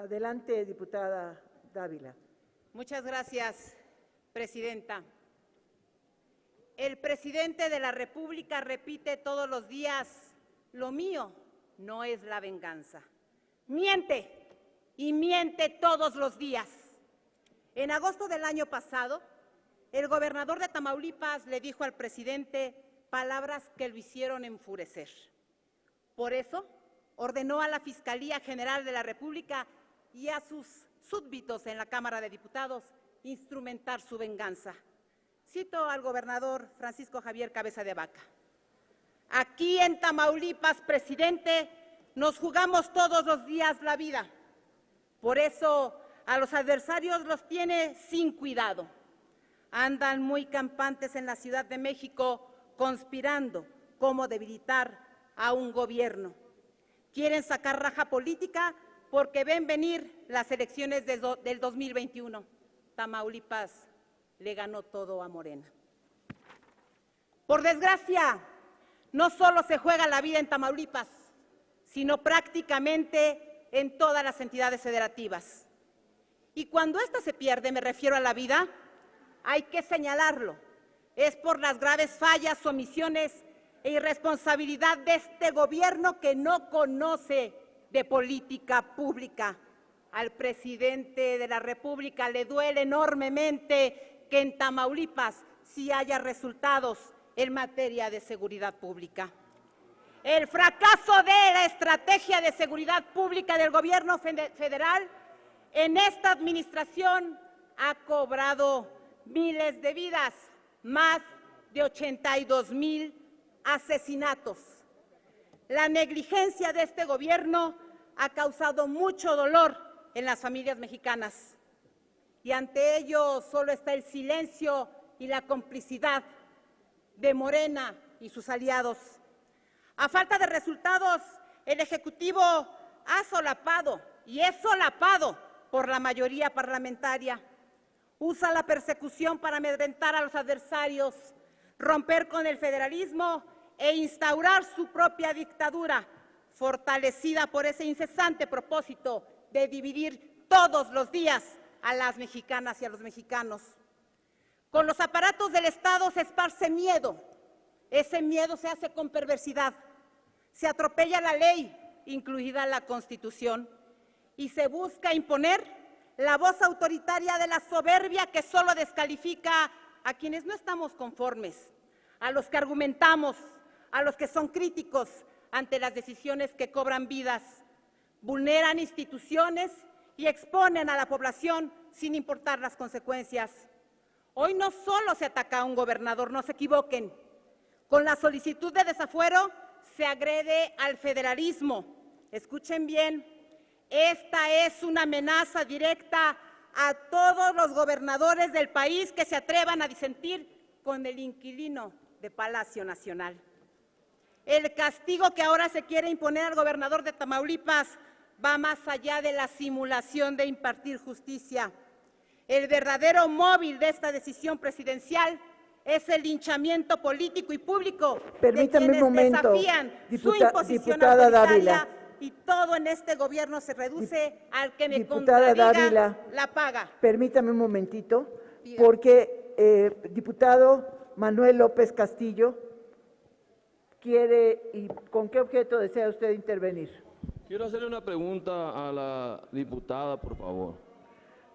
Adelante, diputada Dávila. Muchas gracias, presidenta. El presidente de la República repite todos los días: lo mío no es la venganza. Miente y miente todos los días. En agosto del año pasado, el gobernador de Tamaulipas le dijo al presidente palabras que lo hicieron enfurecer. Por eso, ordenó a la Fiscalía General de la República y a sus súbditos en la Cámara de Diputados instrumentar su venganza. Cito al gobernador Francisco Javier Cabeza de Vaca: aquí en Tamaulipas, presidente, nos jugamos todos los días la vida. Por eso a los adversarios los tiene sin cuidado. Andan muy campantes en la Ciudad de México conspirando cómo debilitar a un gobierno. Quieren sacar raja política porque ven venir las elecciones del 2021. Tamaulipas le ganó todo a Morena. Por desgracia, no solo se juega la vida en Tamaulipas, sino prácticamente en todas las entidades federativas. Y cuando ésta se pierde, me refiero a la vida, hay que señalarlo. Es por las graves fallas, omisiones e irresponsabilidad de este gobierno que no conoce de política pública. Al presidente de la República le duele enormemente que en Tamaulipas sí haya resultados en materia de seguridad pública. El fracaso de la estrategia de seguridad pública del gobierno federal en esta administración ha cobrado miles de vidas, más de 82,000 asesinatos. La negligencia de este gobierno ha causado mucho dolor en las familias mexicanas y ante ello solo está el silencio y la complicidad de Morena y sus aliados. A falta de resultados, el Ejecutivo ha solapado y es solapado por la mayoría parlamentaria. Usa la persecución para amedrentar a los adversarios, romper con el federalismo e instaurar su propia dictadura, fortalecida por ese incesante propósito de dividir todos los días a las mexicanas y a los mexicanos. Con los aparatos del Estado se esparce miedo. Ese miedo se hace con perversidad. Se atropella la ley, incluida la Constitución, y se busca imponer la voz autoritaria de la soberbia que solo descalifica a quienes no estamos conformes, a los que argumentamos, a los que son críticos ante las decisiones que cobran vidas, vulneran instituciones y exponen a la población sin importar las consecuencias. Hoy no solo se ataca a un gobernador, no se equivoquen. Con la solicitud de desafuero se agrede al federalismo. Escuchen bien, esta es una amenaza directa a todos los gobernadores del país que se atrevan a disentir con el inquilino de Palacio Nacional. El castigo que ahora se quiere imponer al gobernador de Tamaulipas va más allá de la simulación de impartir justicia. El verdadero móvil de esta decisión presidencial es el linchamiento político y público de quienes desafían su imposición autoritaria, y todo en este gobierno se reduce al que me contradiga Dávila, la paga. Permítame un momentito, porque diputado Manuel López Castillo quiere, ¿y con qué objeto desea usted intervenir? Quiero hacerle una pregunta a la diputada, por favor.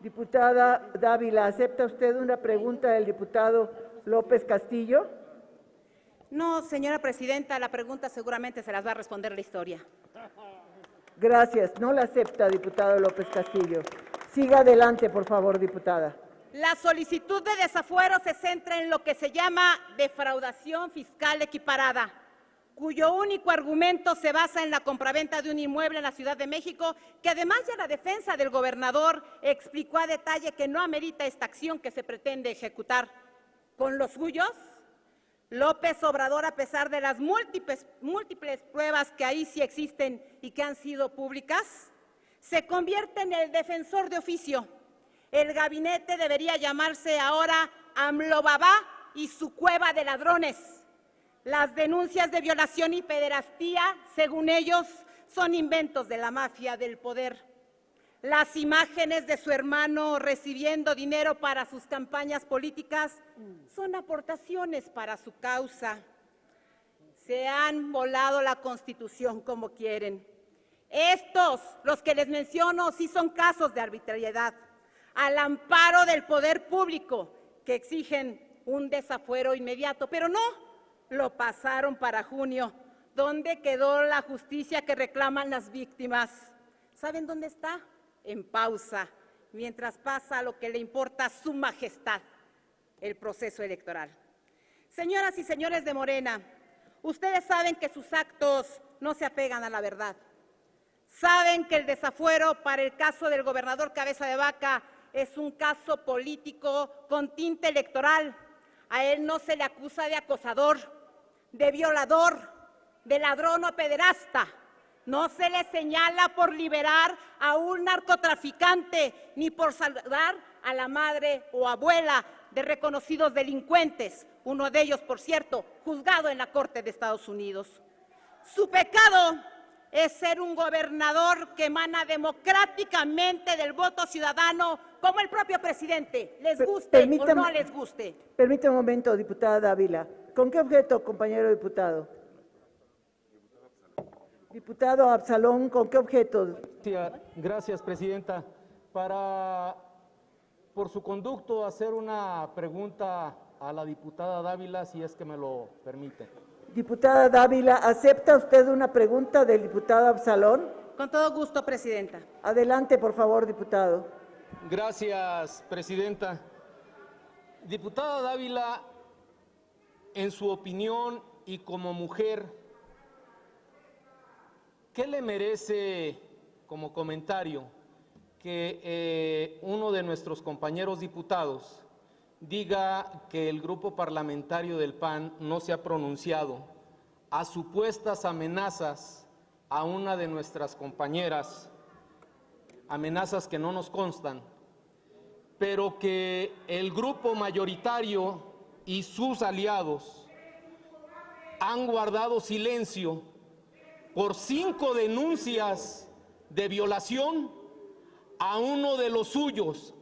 Diputada Dávila, ¿acepta usted una pregunta del diputado López Castillo? No, señora presidenta, la pregunta seguramente se las va a responder la historia. Gracias, no la acepta, diputado López Castillo. Siga adelante, por favor, diputada. La solicitud de desafuero se centra en lo que se llama defraudación fiscal equiparada, cuyo único argumento se basa en la compraventa de un inmueble en la Ciudad de México, que además ya la defensa del gobernador explicó a detalle que no amerita esta acción que se pretende ejecutar. Con los suyos, López Obrador, a pesar de las múltiples pruebas que ahí sí existen y que han sido públicas, se convierte en el defensor de oficio. El gabinete debería llamarse ahora AMLO Babá y su cueva de ladrones. Las denuncias de violación y pederastía, según ellos, son inventos de la mafia del poder. Las imágenes de su hermano recibiendo dinero para sus campañas políticas son aportaciones para su causa. Se han volado la Constitución como quieren. Estos, los que les menciono, sí son casos de arbitrariedad, al amparo del poder público, que exigen un desafuero inmediato, pero no, lo pasaron para junio. ¿Dónde quedó la justicia que reclaman las víctimas? ¿Saben dónde está? En pausa, mientras pasa lo que le importa a su majestad, el proceso electoral. Señoras y señores de Morena, ustedes saben que sus actos no se apegan a la verdad. Saben que el desafuero para el caso del gobernador Cabeza de Vaca es un caso político con tinte electoral. A él no se le acusa de acosador, de violador, de ladrón o pederasta. No se le señala por liberar a un narcotraficante ni por salvar a la madre o abuela de reconocidos delincuentes, uno de ellos, por cierto, juzgado en la Corte de Estados Unidos. Su pecado es ser un gobernador que emana democráticamente del voto ciudadano, como el propio presidente, les guste o no les guste. Permítame un momento, diputada Dávila. ¿Con qué objeto, compañero diputado? Diputado Absalón, ¿con qué objeto? Gracias, presidenta. Por su conducto, hacer una pregunta a la diputada Dávila, si es que me lo permite. Diputada Dávila, ¿acepta usted una pregunta del diputado Absalón? Con todo gusto, presidenta. Adelante, por favor, diputado. Gracias, presidenta. Diputada Dávila, en su opinión y como mujer, ¿qué le merece como comentario que uno de nuestros compañeros diputados diga que el grupo parlamentario del PAN no se ha pronunciado a supuestas amenazas a una de nuestras compañeras, amenazas que no nos constan, pero que el grupo mayoritario y sus aliados han guardado silencio por 5 denuncias de violación a uno de los suyos,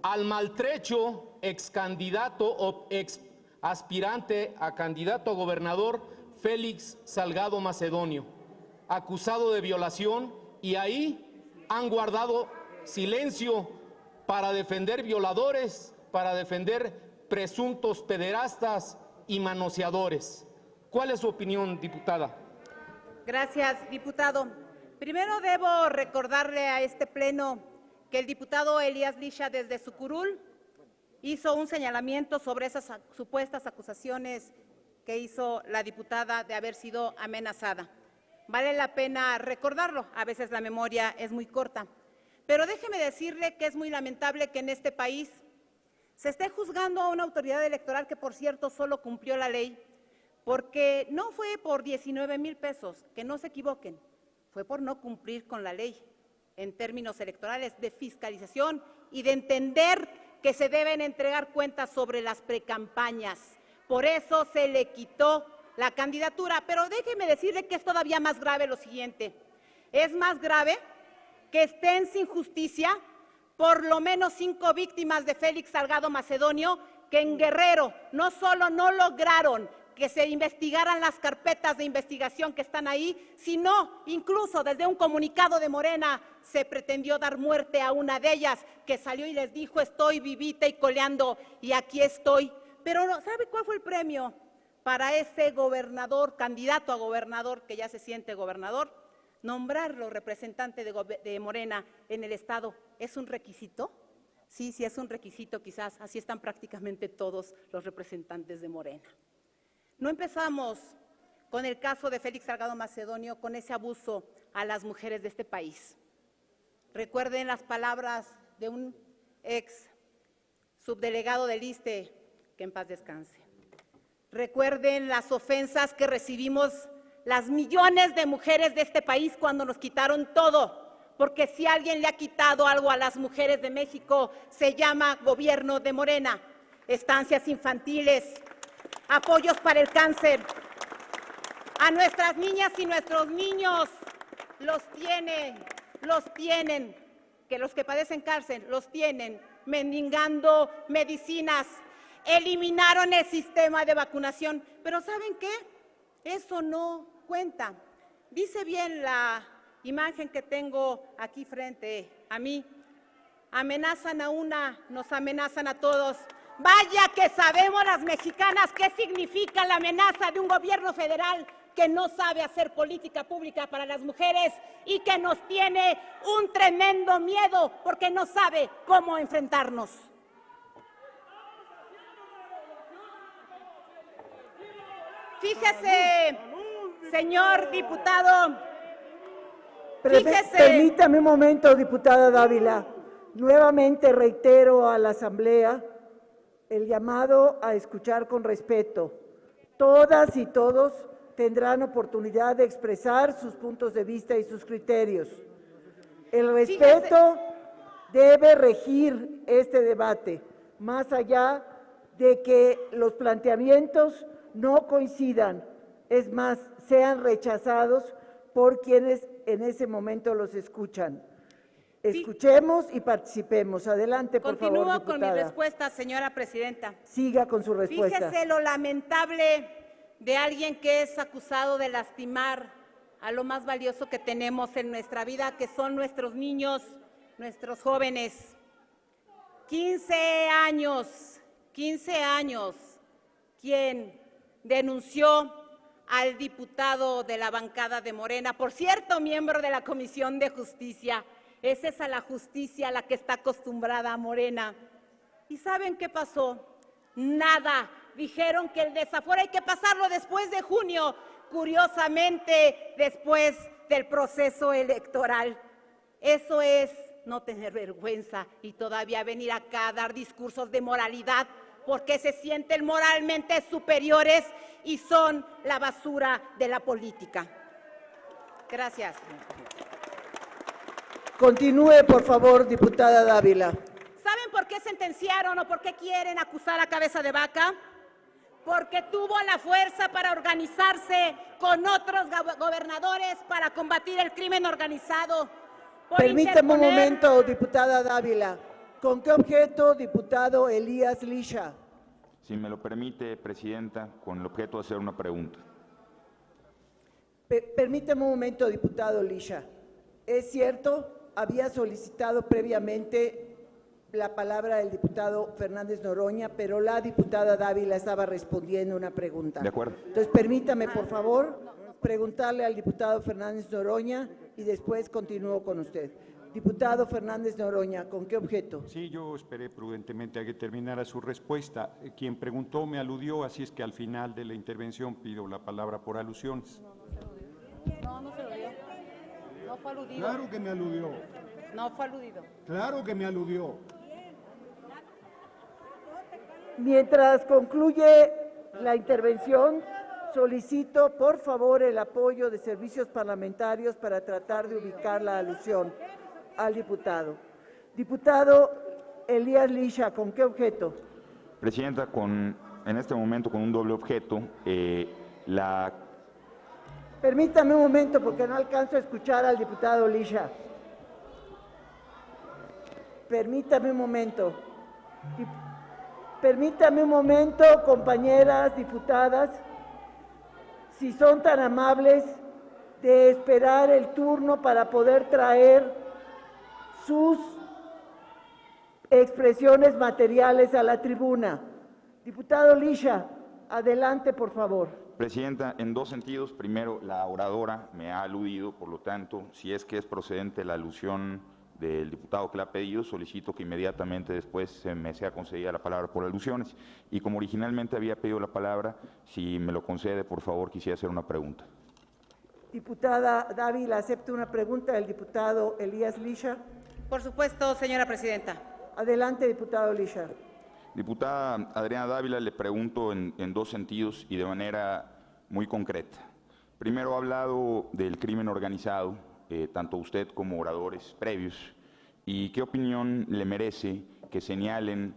al maltrecho ex candidato o ex aspirante a candidato a gobernador Félix Salgado Macedonio, acusado de violación, y ahí han guardado silencio para defender violadores, para defender presuntos pederastas y manoseadores. ¿Cuál es su opinión, diputada? Gracias, diputado. Primero debo recordarle a este pleno que el diputado Elías Lisha, desde su curul, hizo un señalamiento sobre esas supuestas acusaciones que hizo la diputada de haber sido amenazada. Vale la pena recordarlo, a veces la memoria es muy corta. Pero déjeme decirle que es muy lamentable que en este país se esté juzgando a una autoridad electoral que, por cierto, solo cumplió la ley, porque no fue por 19,000 pesos, que no se equivoquen, fue por no cumplir con la ley en términos electorales de fiscalización y de entender que se deben entregar cuentas sobre las precampañas. Por eso se le quitó la candidatura. Pero déjeme decirle que es todavía más grave lo siguiente. Es más grave que estén sin justicia por lo menos 5 víctimas de Félix Salgado Macedonio, que en Guerrero no solo no lograron que se investigaran las carpetas de investigación que están ahí, sino incluso desde un comunicado de Morena se pretendió dar muerte a una de ellas, que salió y les dijo: estoy vivita y coleando, y aquí estoy. Pero ¿sabe cuál fue el premio para ese gobernador, candidato a gobernador, que ya se siente gobernador? Nombrarlo representante de Morena en el Estado. ¿Es un requisito? Sí, sí es un requisito, quizás. Así están prácticamente todos los representantes de Morena. No empezamos con el caso de Félix Salgado Macedonio con ese abuso a las mujeres de este país. Recuerden las palabras de un ex subdelegado del ISSSTE, que en paz descanse. Recuerden las ofensas que recibimos las millones de mujeres de este país cuando nos quitaron todo, porque si alguien le ha quitado algo a las mujeres de México, se llama gobierno de Morena. Estancias infantiles, apoyos para el cáncer. A nuestras niñas y nuestros niños los tienen que los que padecen cárcel los tienen mendigando medicinas, eliminaron el sistema de vacunación, pero ¿saben qué? Eso no cuenta. Dice bien la imagen que tengo aquí frente a mí. Amenazan a una, nos amenazan a todos. Vaya que sabemos las mexicanas qué significa la amenaza de un gobierno federal que no sabe hacer política pública para las mujeres y que nos tiene un tremendo miedo porque no sabe cómo enfrentarnos. Fíjese, señor diputado, fíjese. Permítame un momento, diputada Dávila. Nuevamente reitero a la Asamblea el llamado a escuchar con respeto. Todas y todos tendrán oportunidad de expresar sus puntos de vista y sus criterios. El respeto debe regir este debate, más allá de que los planteamientos no coincidan, es más, sean rechazados por quienes en ese momento los escuchan. Escuchemos y participemos. Adelante, por favor, diputada. Continúo con mi respuesta, señora presidenta. Siga con su respuesta. Fíjese lo lamentable de alguien que es acusado de lastimar a lo más valioso que tenemos en nuestra vida, que son nuestros niños, nuestros jóvenes. 15 años, quien denunció al diputado de la bancada de Morena, por cierto, miembro de la Comisión de Justicia. Es esa la justicia a la que está acostumbrada Morena. ¿Y saben qué pasó? Nada. Dijeron que el desafuero hay que pasarlo después de junio, curiosamente después del proceso electoral. Eso es no tener vergüenza y todavía venir acá a dar discursos de moralidad porque se sienten moralmente superiores y son la basura de la política. Gracias. Continúe, por favor, diputada Dávila. ¿Saben por qué sentenciaron o por qué quieren acusar a Cabeza de Vaca? Porque tuvo la fuerza para organizarse con otros gobernadores para combatir el crimen organizado. Permítame un momento, diputada Dávila. ¿Con qué objeto, diputado Elías Lisha? Si me lo permite, presidenta, con el objeto de hacer una pregunta. Permítame un momento, diputado Lisha. ¿Es cierto? Había solicitado previamente la palabra del diputado Fernández Noroña, pero la diputada Dávila estaba respondiendo una pregunta. De acuerdo. Entonces, permítame, por favor, preguntarle al diputado Fernández Noroña y después continúo con usted. Diputado Fernández Noroña, ¿con qué objeto? Sí, yo esperé prudentemente a que terminara su respuesta. Quien preguntó me aludió, así es que al final de la intervención pido la palabra por alusiones. No se lo dio. No fue aludido. Claro que me aludió. No fue aludido. Claro que me aludió. Mientras concluye la intervención, solicito por favor el apoyo de servicios parlamentarios para tratar de ubicar la alusión al diputado. Diputado Elías Lisha, ¿con qué objeto? Presidenta, en este momento con un doble objeto, Permítame un momento porque no alcanzo a escuchar al diputado Lisha. Permítame un momento. Permítame un momento, compañeras diputadas, si son tan amables de esperar el turno para poder traer sus expresiones materiales a la tribuna. Diputado Lisha, adelante, por favor. Presidenta, en dos sentidos. Primero, la oradora me ha aludido, por lo tanto, si es que es procedente la alusión del diputado que la ha pedido, solicito que inmediatamente después me sea concedida la palabra por alusiones. Y como originalmente había pedido la palabra, si me lo concede, por favor, quisiera hacer una pregunta. Diputada Dávila, ¿acepta una pregunta del diputado Elías Lisha? Por supuesto, señora presidenta. Adelante, diputado Lisha. Diputada Adriana Dávila, le pregunto en dos sentidos y de manera muy concreta. Primero, ha hablado del crimen organizado, tanto usted como oradores previos, y qué opinión le merece que señalen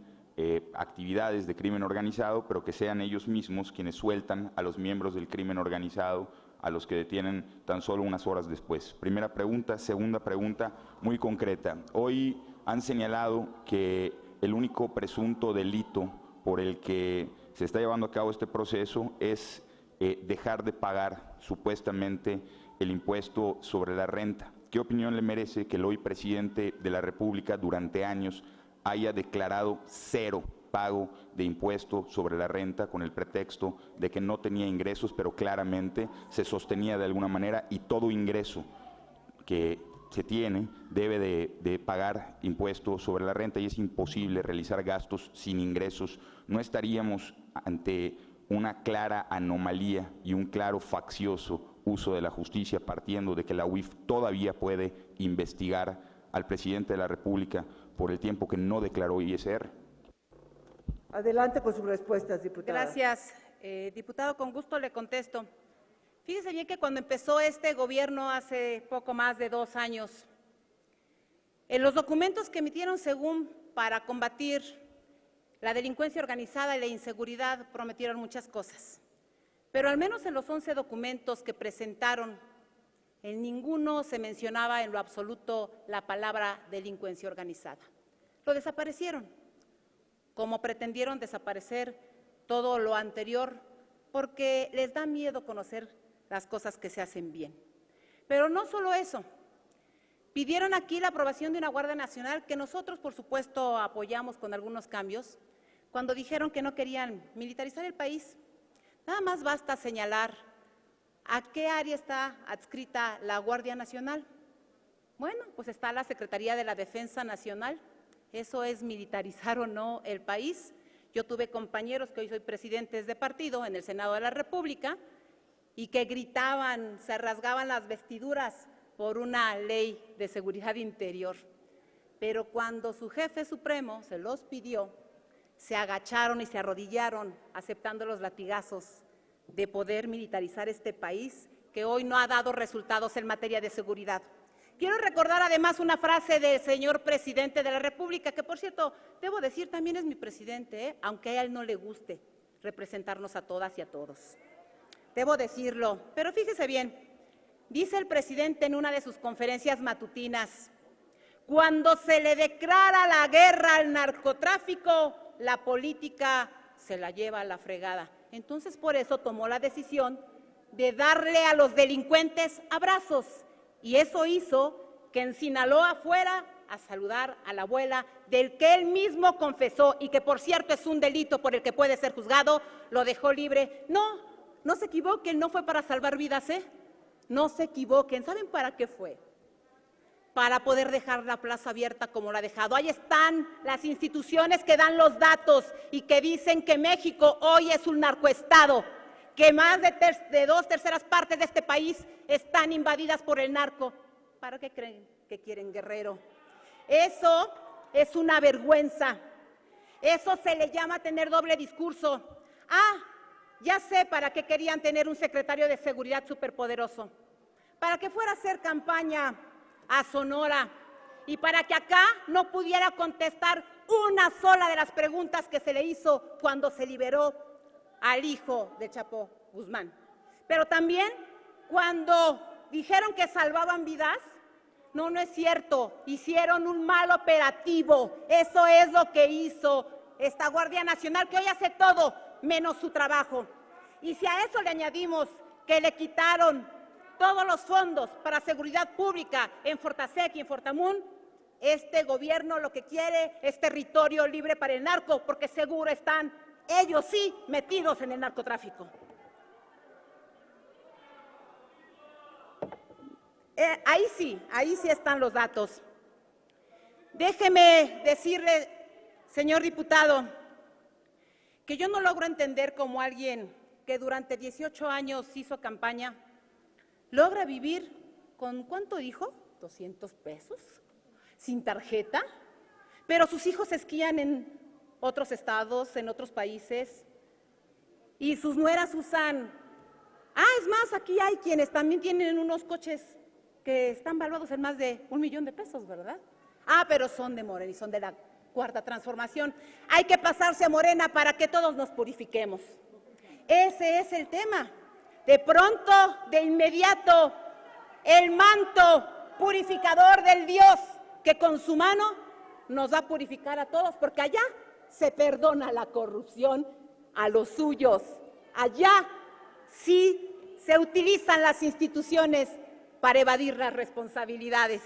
actividades de crimen organizado, pero que sean ellos mismos quienes sueltan a los miembros del crimen organizado a los que detienen tan solo unas horas después. Primera pregunta. Segunda pregunta, muy concreta. Hoy han señalado que el único presunto delito por el que se está llevando a cabo este proceso es dejar de pagar supuestamente el impuesto sobre la renta. ¿Qué opinión le merece que el hoy presidente de la República durante años haya declarado cero pago de impuesto sobre la renta con el pretexto de que no tenía ingresos, pero claramente se sostenía de alguna manera, y todo ingreso que se tiene debe de pagar impuestos sobre la renta y es imposible realizar gastos sin ingresos? ¿No estaríamos ante una clara anomalía y un claro faccioso uso de la justicia, partiendo de que la UIF todavía puede investigar al presidente de la República por el tiempo que no declaró ISR? Adelante con sus respuestas, diputada. Gracias, diputado, con gusto le contesto. Fíjese bien que cuando empezó este gobierno hace poco más de 2 años, en los documentos que emitieron según para combatir la delincuencia organizada y la inseguridad prometieron muchas cosas, pero al menos en los 11 documentos que presentaron, en ninguno se mencionaba en lo absoluto la palabra delincuencia organizada. Lo desaparecieron, como pretendieron desaparecer todo lo anterior, porque les da miedo conocer las cosas que se hacen bien. Pero no solo eso, pidieron aquí la aprobación de una Guardia Nacional que nosotros, por supuesto, apoyamos con algunos cambios, cuando dijeron que no querían militarizar el país. Nada más basta señalar a qué área está adscrita la Guardia Nacional. Bueno, pues está la Secretaría de la Defensa Nacional. ¿Eso es militarizar o no el país? Yo tuve compañeros que hoy soy presidentes de partido en el Senado de la República y que gritaban, se rasgaban las vestiduras por una ley de seguridad interior. Pero cuando su jefe supremo se los pidió, se agacharon y se arrodillaron aceptando los latigazos de poder militarizar este país que hoy no ha dado resultados en materia de seguridad. Quiero recordar además una frase del señor presidente de la República, que por cierto, debo decir, también es mi presidente, aunque a él no le guste representarnos a todas y a todos. Debo decirlo, pero fíjese bien, dice el presidente en una de sus conferencias matutinas: cuando se le declara la guerra al narcotráfico, la política se la lleva a la fregada. Entonces, por eso tomó la decisión de darle a los delincuentes abrazos. Y eso hizo que en Sinaloa fuera a saludar a la abuela del que él mismo confesó y que, por cierto, es un delito por el que puede ser juzgado, lo dejó libre. No se equivoquen, no fue para salvar vidas, No se equivoquen. ¿Saben para qué fue? Para poder dejar la plaza abierta como la ha dejado. Ahí están las instituciones que dan los datos y que dicen que México hoy es un narcoestado, que más de 2/3 partes de este país están invadidas por el narco. ¿Para qué creen que quieren Guerrero? Eso es una vergüenza. Eso se le llama tener doble discurso. Ya sé para qué querían tener un secretario de seguridad superpoderoso. Para que fuera a hacer campaña a Sonora y para que acá no pudiera contestar una sola de las preguntas que se le hizo cuando se liberó al hijo de Chapo Guzmán. Pero también cuando dijeron que salvaban vidas, no es cierto, hicieron un mal operativo. Eso es lo que hizo esta Guardia Nacional, que hoy hace todo menos su trabajo. Y si a eso le añadimos que le quitaron todos los fondos para seguridad pública en Fortasec y en Fortamun, este gobierno lo que quiere es territorio libre para el narco, porque seguro están ellos sí metidos en el narcotráfico. Ahí sí están los datos. Déjeme decirle, señor diputado, que yo no logro entender cómo alguien que durante 18 años hizo campaña logra vivir con, ¿cuánto dijo? 200 pesos, sin tarjeta, pero sus hijos esquían en otros estados, en otros países, y sus nueras usan. Es más, aquí hay quienes también tienen unos coches que están valuados en más de $1 millón de pesos, ¿verdad? Pero son de Morena y son de la Cuarta Transformación. Hay que pasarse a Morena para que todos nos purifiquemos. Ese es el tema. De pronto, de inmediato, el manto purificador del Dios que con su mano nos va a purificar a todos, porque allá se perdona la corrupción a los suyos. Allá sí se utilizan las instituciones para evadir las responsabilidades.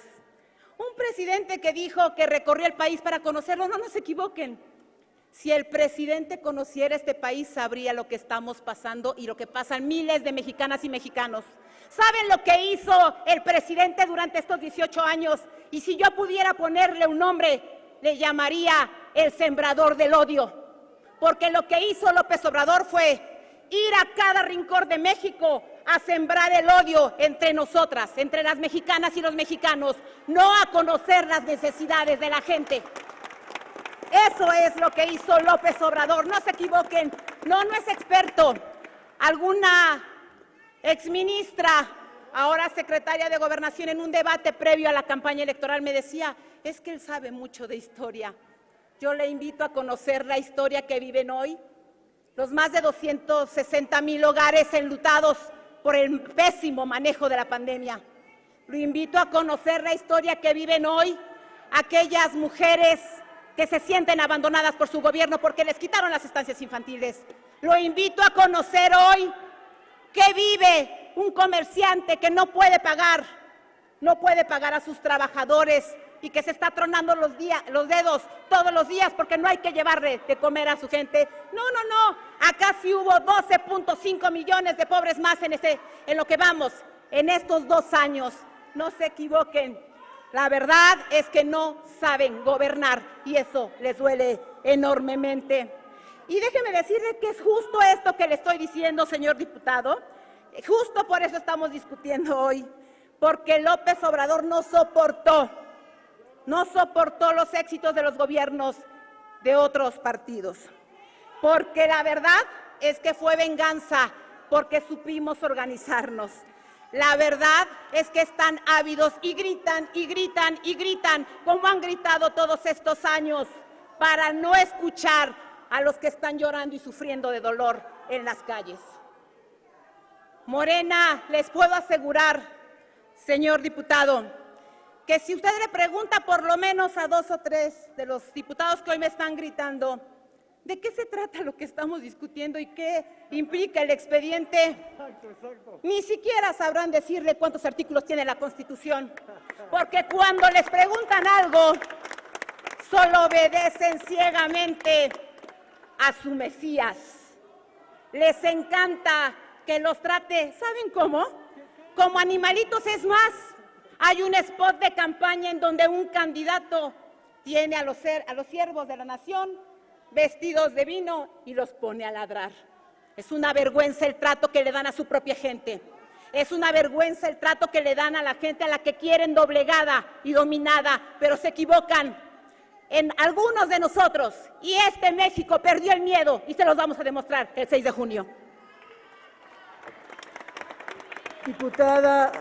Un presidente que dijo que recorrió el país para conocerlo, no nos equivoquen. Si el presidente conociera este país, sabría lo que estamos pasando y lo que pasan miles de mexicanas y mexicanos. ¿Saben lo que hizo el presidente durante estos 18 años? Y si yo pudiera ponerle un nombre, le llamaría el sembrador del odio. Porque lo que hizo López Obrador fue ir a cada rincón de México a sembrar el odio entre nosotras, entre las mexicanas y los mexicanos, no a conocer las necesidades de la gente. Eso es lo que hizo López Obrador, no se equivoquen, no es experto. Alguna exministra, ahora secretaria de Gobernación, en un debate previo a la campaña electoral me decía, es que él sabe mucho de historia. Yo le invito a conocer la historia que viven hoy, los más de 260,000 hogares enlutados por el pésimo manejo de la pandemia. Lo invito a conocer la historia que viven hoy aquellas mujeres que se sienten abandonadas por su gobierno porque les quitaron las estancias infantiles. Lo invito a conocer hoy qué vive un comerciante que no puede pagar a sus trabajadores y que se está tronando los dedos todos los días porque no hay que llevarle de comer a su gente. No, acá sí hubo 12.5 millones de pobres más en lo que vamos, en estos 2 años. No se equivoquen, la verdad es que no saben gobernar y eso les duele enormemente. Y déjeme decirle que es justo esto que le estoy diciendo, señor diputado, justo por eso estamos discutiendo hoy, porque López Obrador no soportó los éxitos de los gobiernos de otros partidos, porque la verdad es que fue venganza, porque supimos organizarnos. La verdad es que están ávidos y gritan, como han gritado todos estos años, para no escuchar a los que están llorando y sufriendo de dolor en las calles. Morena, les puedo asegurar, señor diputado, que si usted le pregunta por lo menos a 2 o 3 de los diputados que hoy me están gritando, ¿de qué se trata lo que estamos discutiendo y qué implica el expediente? Exacto. Ni siquiera sabrán decirle cuántos artículos tiene la Constitución, porque cuando les preguntan algo, solo obedecen ciegamente a su Mesías. Les encanta que los trate, ¿saben cómo? Como animalitos. Es más, hay un spot de campaña en donde un candidato tiene a los siervos de la nación vestidos de vino y los pone a ladrar. Es una vergüenza el trato que le dan a su propia gente. Es una vergüenza el trato que le dan a la gente a la que quieren doblegada y dominada, pero se equivocan en algunos de nosotros. Y este México perdió el miedo y se los vamos a demostrar el 6 de junio. Diputada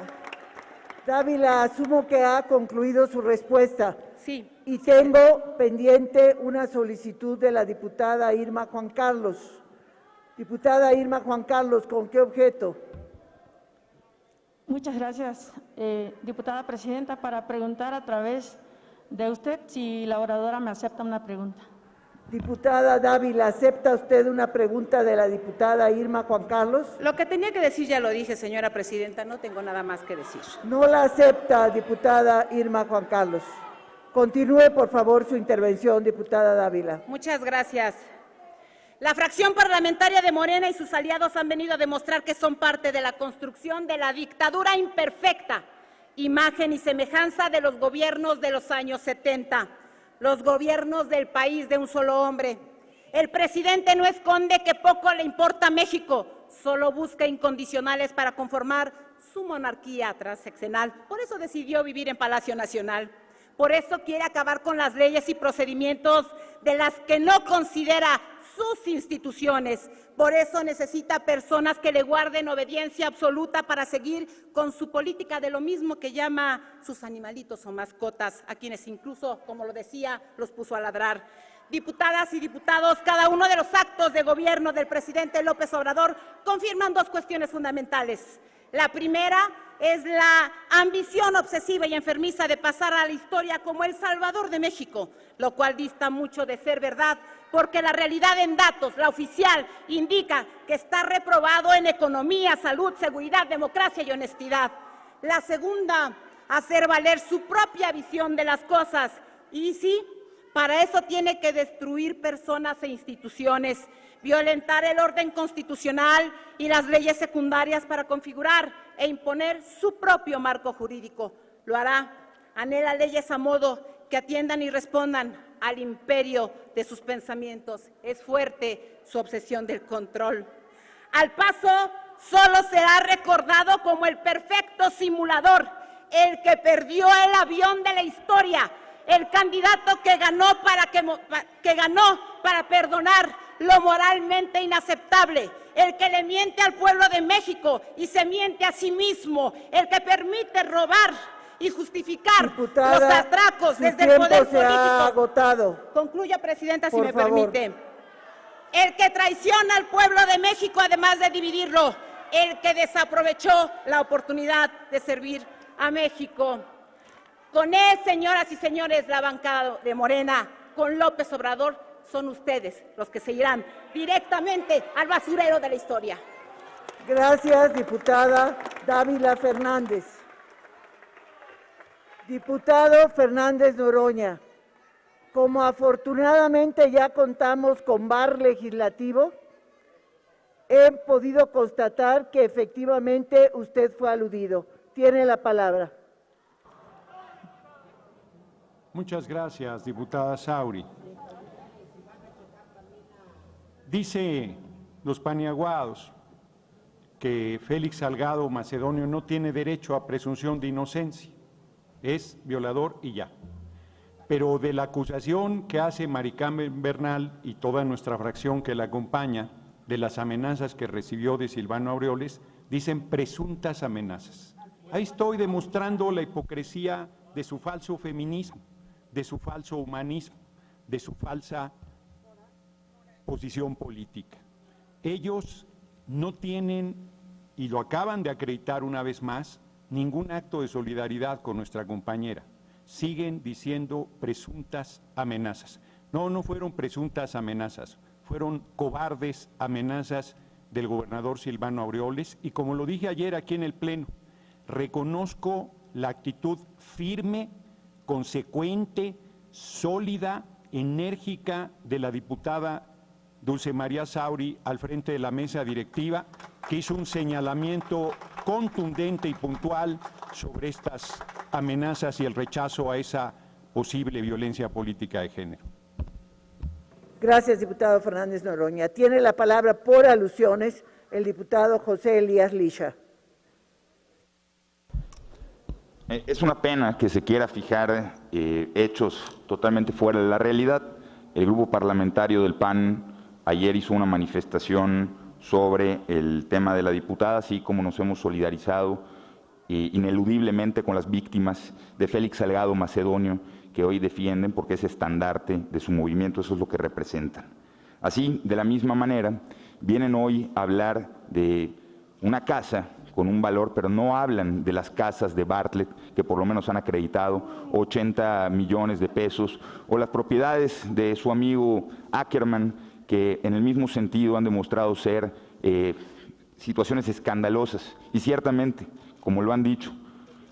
Dávila, asumo que ha concluido su respuesta. Sí. Y tengo pendiente una solicitud de la diputada Irma Juan Carlos. Diputada Irma Juan Carlos, ¿con qué objeto? Muchas gracias, diputada presidenta, para preguntar a través de usted si la oradora me acepta una pregunta. Diputada Dávila, ¿acepta usted una pregunta de la diputada Irma Juan Carlos? Lo que tenía que decir ya lo dije, señora presidenta, no tengo nada más que decir. No la acepta, diputada Irma Juan Carlos. Continúe, por favor, su intervención, diputada Dávila. Muchas gracias. La fracción parlamentaria de Morena y sus aliados han venido a demostrar que son parte de la construcción de la dictadura imperfecta, imagen y semejanza de los gobiernos de los años 70, los gobiernos del país de un solo hombre. El presidente no esconde que poco le importa México, solo busca incondicionales para conformar su monarquía transeccional. Por eso decidió vivir en Palacio Nacional. Por eso quiere acabar con las leyes y procedimientos de las que no considera sus instituciones. Por eso necesita personas que le guarden obediencia absoluta para seguir con su política de lo mismo que llama sus animalitos o mascotas, a quienes incluso, como lo decía, los puso a ladrar. Diputadas y diputados, cada uno de los actos de gobierno del presidente López Obrador confirman dos cuestiones fundamentales. La primera es la ambición obsesiva y enfermiza de pasar a la historia como el Salvador de México, lo cual dista mucho de ser verdad, porque la realidad en datos, la oficial, indica que está reprobado en economía, salud, seguridad, democracia y honestidad. La segunda, hacer valer su propia visión de las cosas. Y sí, para eso tiene que destruir personas e instituciones, violentar el orden constitucional y las leyes secundarias para configurar e imponer su propio marco jurídico. Lo hará. Anhela leyes a modo que atiendan y respondan al imperio de sus pensamientos. Es fuerte su obsesión del control. Al paso, solo será recordado como el perfecto simulador, el que perdió el avión de la historia, el candidato que ganó para perdonar lo moralmente inaceptable, el que le miente al pueblo de México y se miente a sí mismo, el que permite robar y justificar Diputada, los atracos su desde el tiempo poder se ha político. agotado. Concluya, Presidenta, si Por me favor. permite. El que traiciona al pueblo de México, además de dividirlo, el que desaprovechó la oportunidad de servir a México. Con él, señoras y señores, la bancada de Morena, con López Obrador, son ustedes los que se irán directamente al basurero de la historia. Gracias, diputada Dávila Fernández. Diputado Fernández Noroña, como afortunadamente ya contamos con bar legislativo, he podido constatar que efectivamente usted fue aludido. Tiene la palabra. Muchas gracias, diputada Sauri. Dice los paniaguados que Félix Salgado Macedonio no tiene derecho a presunción de inocencia, es violador y ya. Pero de la acusación que hace Maricarmen Bernal y toda nuestra fracción que la acompaña, de las amenazas que recibió de Silvano Aureoles, dicen presuntas amenazas. Ahí estoy demostrando la hipocresía de su falso feminismo, de su falso humanismo, de su falsa posición política. Ellos no tienen, y lo acaban de acreditar una vez más, ningún acto de solidaridad con nuestra compañera. Siguen diciendo presuntas amenazas. No, no fueron presuntas amenazas, fueron cobardes amenazas del gobernador Silvano Aureoles, y como lo dije ayer aquí en el Pleno, reconozco la actitud firme, consecuente, sólida, enérgica de la diputada Dulce María Sauri al frente de la mesa directiva, que hizo un señalamiento contundente y puntual sobre estas amenazas y el rechazo a esa posible violencia política de género. Gracias, diputado Fernández Noroña. Tiene la palabra por alusiones el diputado José Elías Lisha. Es una pena que se quiera fijar hechos totalmente fuera de la realidad. El grupo parlamentario del PAN ayer hizo una manifestación sobre el tema de la diputada, así como nos hemos solidarizado ineludiblemente con las víctimas de Félix Salgado Macedonio, que hoy defienden porque es estandarte de su movimiento, eso es lo que representan. Así, de la misma manera, vienen hoy a hablar de una casa con un valor, pero no hablan de las casas de Bartlett, que por lo menos han acreditado 80 millones de pesos, o las propiedades de su amigo Ackerman, que en el mismo sentido han demostrado ser situaciones escandalosas. Y ciertamente, como lo han dicho,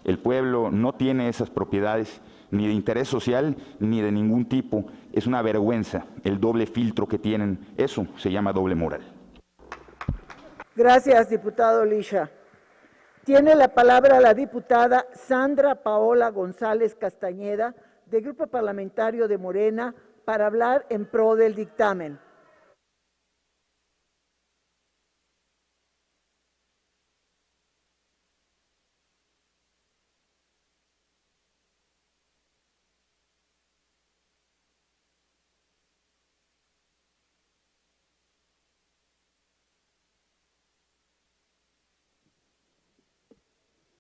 el pueblo no tiene esas propiedades ni de interés social ni de ningún tipo. Es una vergüenza el doble filtro que tienen. Eso se llama doble moral. Gracias, diputado Lisha. Tiene la palabra la diputada Sandra Paola González Castañeda, del Grupo Parlamentario de Morena, para hablar en pro del dictamen.